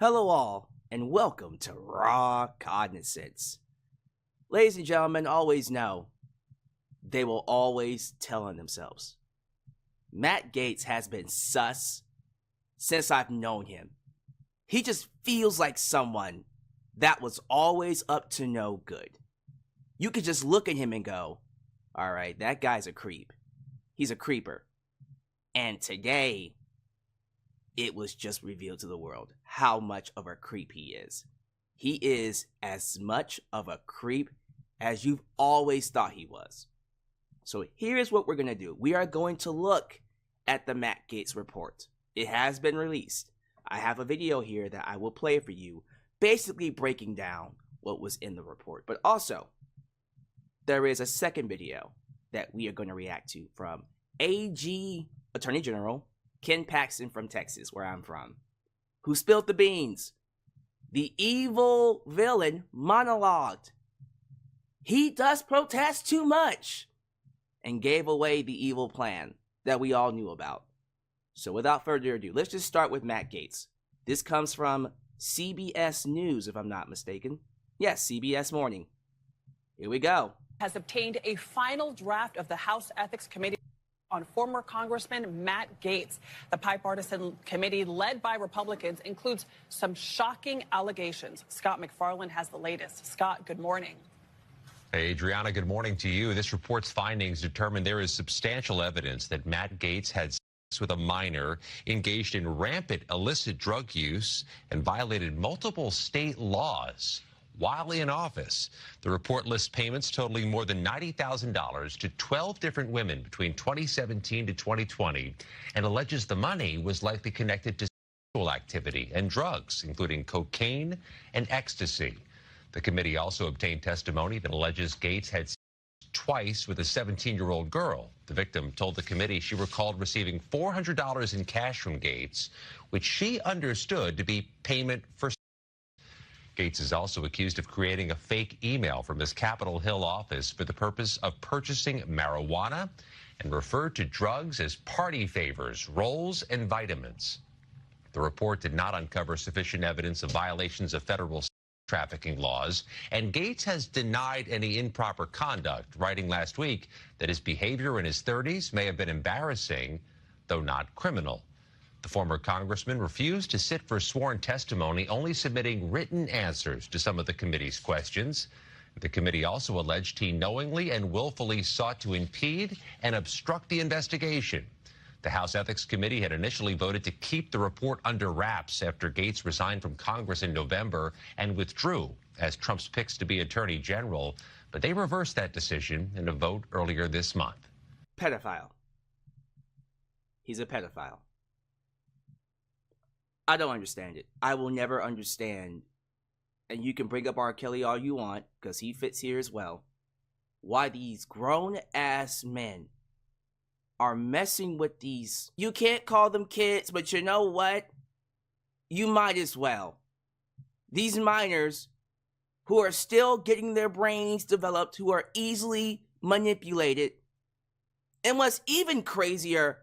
Hello all, and welcome to Raw Cognizance. Ladies and gentlemen, always know, they will always tell on themselves. Matt Gaetz has been sus since I've known him. He just feels like someone that was always up to no good. You could just look at him and go, alright, that guy's a creep. He's a creeper. And today, it was just revealed to the world how much of a creep he is. He is as much of a creep as you've always thought he was. So here's what we're going to do. We are going to look at the Matt Gaetz report. It has been released. I have a video here that I will play for you, basically breaking down what was in the report. But also, there is a second video that we are going to react to from AG Attorney General Ken Paxton from Texas, where I'm from, who spilled the beans. The evil villain monologued. He does protest too much and gave away the evil plan that we all knew about. So without further ado, let's just start with Matt Gaetz. This comes from CBS News, if I'm not mistaken. Yes, CBS Morning. Here we go. Has obtained a final draft of the House Ethics Committee on former Congressman Matt Gaetz. The bipartisan committee, led by Republicans, includes some shocking allegations. Scott McFarland has the latest. Scott, good morning. Hey, Adriana, good morning to you. This report's findings determine there is substantial evidence that Matt Gaetz had sex with a minor, engaged in rampant illicit drug use, and violated multiple state laws while in office. The report lists payments totaling more than $90,000 to 12 different women between 2017 to 2020 and alleges the money was likely connected to sexual activity and drugs, including cocaine and ecstasy. The committee also obtained testimony that alleges Gaetz had sex twice with a 17-year-old girl. The victim told the committee she recalled receiving $400 in cash from Gaetz, which she understood to be payment for. Gaetz is also accused of creating a fake email from his Capitol Hill office for the purpose of purchasing marijuana and referred to drugs as party favors, rolls, and vitamins. The report did not uncover sufficient evidence of violations of federal trafficking laws, and Gaetz has denied any improper conduct, writing last week that his behavior in his 30s may have been embarrassing, though not criminal. The former congressman refused to sit for sworn testimony, only submitting written answers to some of the committee's questions. The committee also alleged he knowingly and willfully sought to impede and obstruct the investigation. The House Ethics Committee had initially voted to keep the report under wraps after Gaetz resigned from Congress in November and withdrew as Trump's picks to be Attorney General, but they reversed that decision in a vote earlier this month. Pedophile. He's a pedophile. I don't understand it. I will never understand. And you can bring up R. Kelly all you want, because he fits here as well. Why these grown-ass men are messing with these. You can't call them kids, but you know what? You might as well. These minors who are still getting their brains developed, who are easily manipulated. And what's even crazier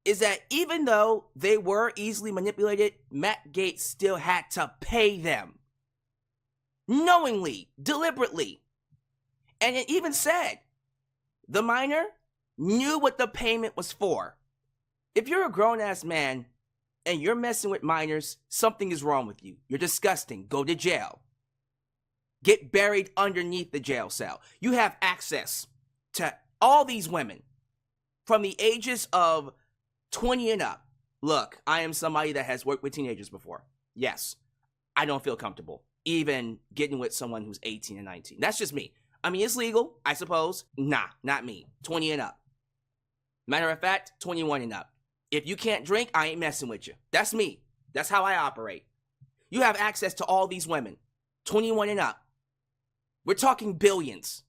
is that even though they were easily manipulated, Matt Gaetz still had to pay them. Knowingly, deliberately. And it even said, the minor knew what the payment was for. If you're a grown-ass man and you're messing with minors, something is wrong with you. You're disgusting. Go to jail. Get buried underneath the jail cell. You have access to all these women from the ages of 20 and up. Look, I am somebody that has worked with teenagers before. Yes, I don't feel comfortable even getting with someone who's 18 and 19. That's just me. I mean, it's legal, I suppose. Nah, not me. 20 and up. Matter of fact, 21 and up. If you can't drink, I ain't messing with you. That's me. That's how I operate. You have access to all these women. 21 and up. We're talking billions.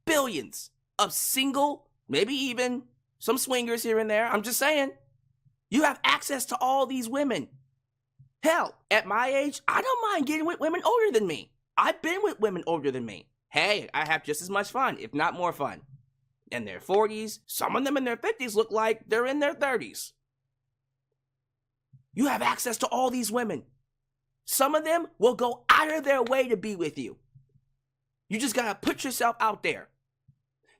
Billions of single, maybe even some swingers here and there. I'm just saying. You have access to all these women. Hell, at my age, I don't mind getting with women older than me. I've been with women older than me. Hey, I have just as much fun, if not more fun. In their 40s, some of them in their 50s look like they're in their 30s. You have access to all these women. Some of them will go out of their way to be with you. You just gotta put yourself out there.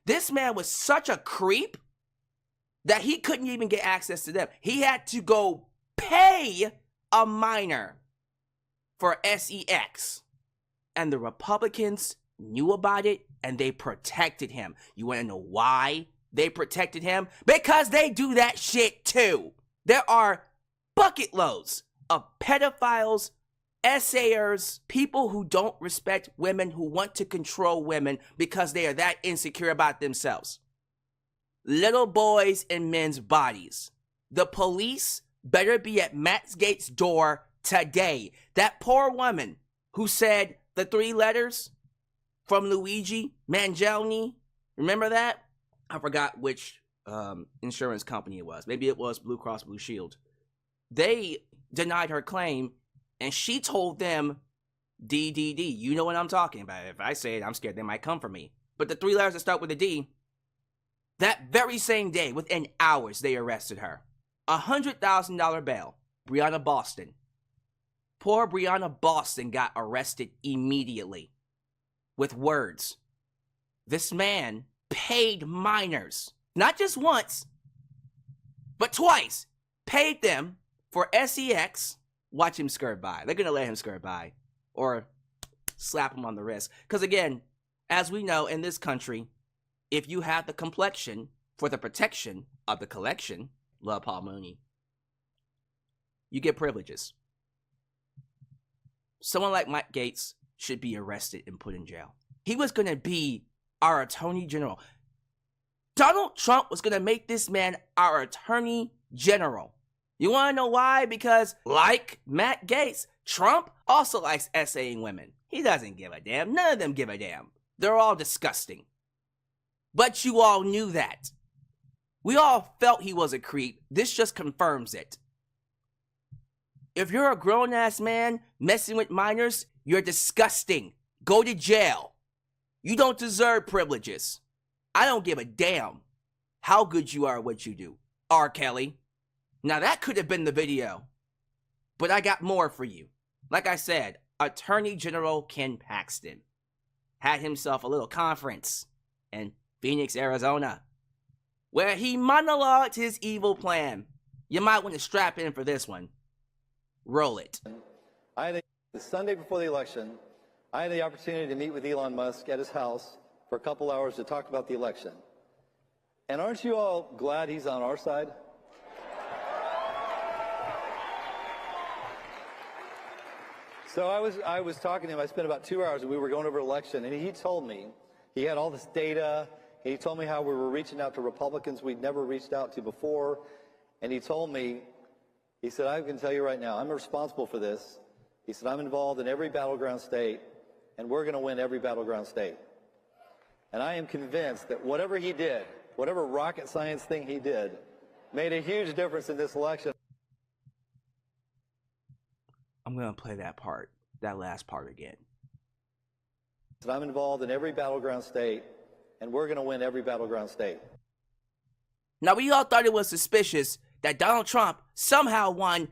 This man was such a creep that he couldn't even get access to them. He had to go pay a minor for sex. And the Republicans knew about it and they protected him. You want to know why they protected him? Because they do that shit too. There are bucket loads of pedophiles, essayers, people who don't respect women, who want to control women because they are that insecure about themselves. Little boys in men's bodies. The police better be at Matt Gaetz' door today. That poor woman who said the 3 letters from Luigi Mangione. Remember that? I forgot which insurance company it was. Maybe it was Blue Cross Blue Shield. They denied her claim, and she told them DDD. You know what I'm talking about. If I say it, I'm scared they might come for me. But the 3 letters that start with a D, that very same day, within hours, they arrested her. $100,000 bail. Breonna Boston. Poor Breonna Boston got arrested immediately with words. This man paid minors, not just once, but twice. Paid them for sex. Watch him skirt by. They're going to let him skirt by or slap him on the wrist. Because again, as we know in this country, if you have the complexion for the protection of the collection, love Paul Mooney, you get privileges. Someone like Matt Gaetz should be arrested and put in jail. He was going to be our Attorney General. Donald Trump was going to make this man our Attorney General. You want to know why? Because like Matt Gaetz, Trump also likes essaying women. He doesn't give a damn. None of them give a damn. They're all disgusting. But you all knew that. We all felt he was a creep. This just confirms it. If you're a grown-ass man messing with minors, you're disgusting. Go to jail. You don't deserve privileges. I don't give a damn how good you are at what you do. R. Kelly. Now that could have been the video, but I got more for you. Like I said, Attorney General Ken Paxton had himself a little conference in Phoenix, Arizona, where he monologued his evil plan. You might want to strap in for this one. Roll it. The Sunday before the election, I had the opportunity to meet with Elon Musk at his house for a couple hours to talk about the election. And aren't you all glad he's on our side? So I was talking to him. I spent about 2 hours, and we were going over election, and he told me he had all this data. And he told me how we were reaching out to Republicans we'd never reached out to before. And he told me, he said, I can tell you right now, I'm responsible for this. He said, I'm involved in every battleground state, and we're going to win every battleground state. And I am convinced that whatever he did, whatever rocket science thing he did, made a huge difference in this election. I'm going to play that last part again. I'm involved in every battleground state, and we're going to win every battleground state. Now, we all thought it was suspicious that Donald Trump somehow won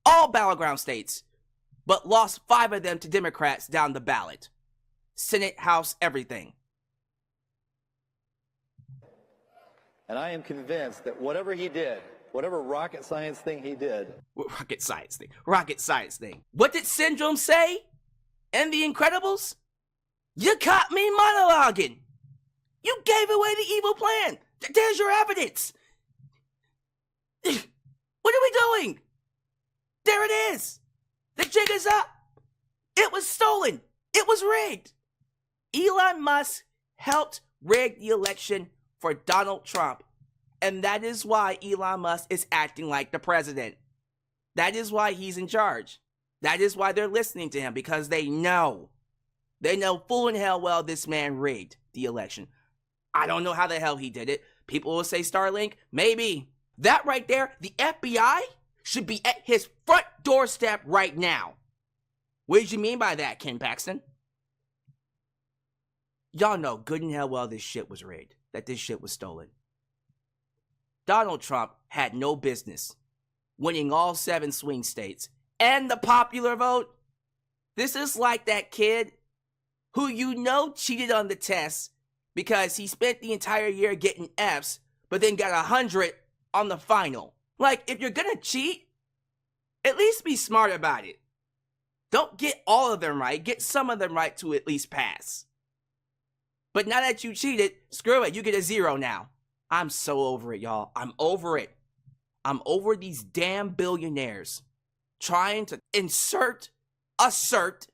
all battleground states, but lost 5 of them to Democrats down the ballot. Senate, House, everything. And I am convinced that whatever he did, whatever rocket science thing he did. Rocket science thing. What did Syndrome say in The Incredibles? You caught me monologuing. You gave away the evil plan. There's your evidence. What are we doing? There it is. The jig is up. It was stolen. It was rigged. Elon Musk helped rig the election for Donald Trump. And that is why Elon Musk is acting like the president. That is why he's in charge. That is why they're listening to him, because they know. They know full and hell well this man rigged the election. I don't know how the hell he did it. People will say Starlink. Maybe. That right there, the FBI should be at his front doorstep right now. What did you mean by that, Ken Paxton? Y'all know good and hell well this shit was rigged. That this shit was stolen. Donald Trump had no business winning all 7 swing states and the popular vote This is like that kid who you know cheated on the test because he spent the entire year getting F's, but then got 100 on the final. Like, if you're gonna cheat, at least be smart about it. Don't get all of them right. Get some of them right to at least pass. But now that you cheated, screw it. You get a 0 now. I'm so over it, y'all. I'm over it. I'm over these damn billionaires trying to assert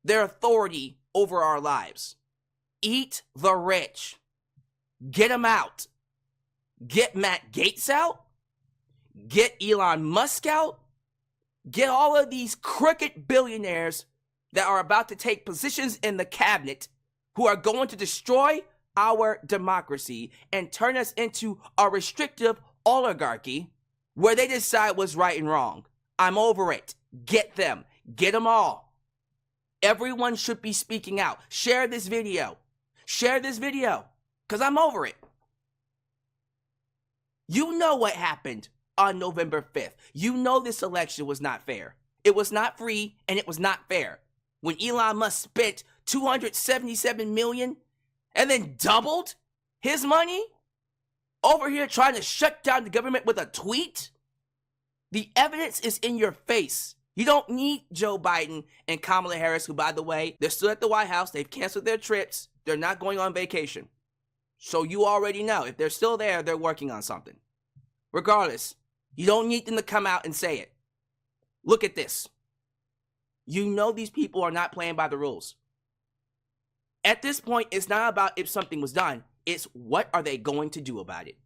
their authority over our lives. Eat the rich. Get them out. Get Matt Gaetz out. Get Elon Musk out. Get all of these crooked billionaires that are about to take positions in the cabinet who are going to destroy our democracy and turn us into a restrictive oligarchy where they decide what's right and wrong. I'm over it. Get them. Get them all. Everyone should be speaking out. Share this video. Share this video, because I'm over it. You know what happened on November 5th. You know this election was not fair. It was not free, and it was not fair. When Elon Musk spent $277 million and then doubled his money over here trying to shut down the government with a tweet, the evidence is in your face. You don't need Joe Biden and Kamala Harris, who, by the way, they're still at the White House. They've canceled their trips. They're not going on vacation. So you already know. If they're still there, they're working on something. Regardless, you don't need them to come out and say it. Look at this. You know these people are not playing by the rules. At this point, it's not about if something was done. It's what are they going to do about it.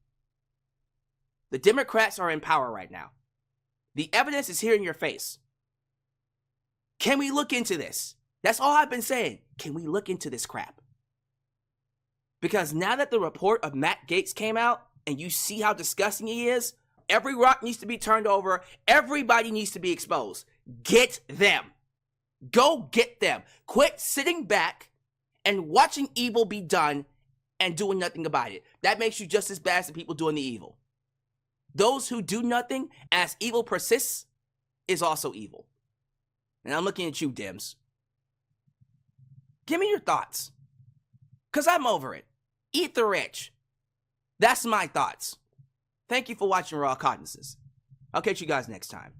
The Democrats are in power right now. The evidence is here in your face. Can we look into this? That's all I've been saying. Can we look into this crap? Because now that the report of Matt Gaetz came out and you see how disgusting he is, every rock needs to be turned over. Everybody needs to be exposed. Get them. Go get them. Quit sitting back and watching evil be done and doing nothing about it. That makes you just as bad as the people doing the evil. Those who do nothing as evil persists is also evil. And I'm looking at you, Dems. Give me your thoughts. Because I'm over it. Eat the rich. That's my thoughts. Thank you for watching Raw Cognizance. I'll catch you guys next time.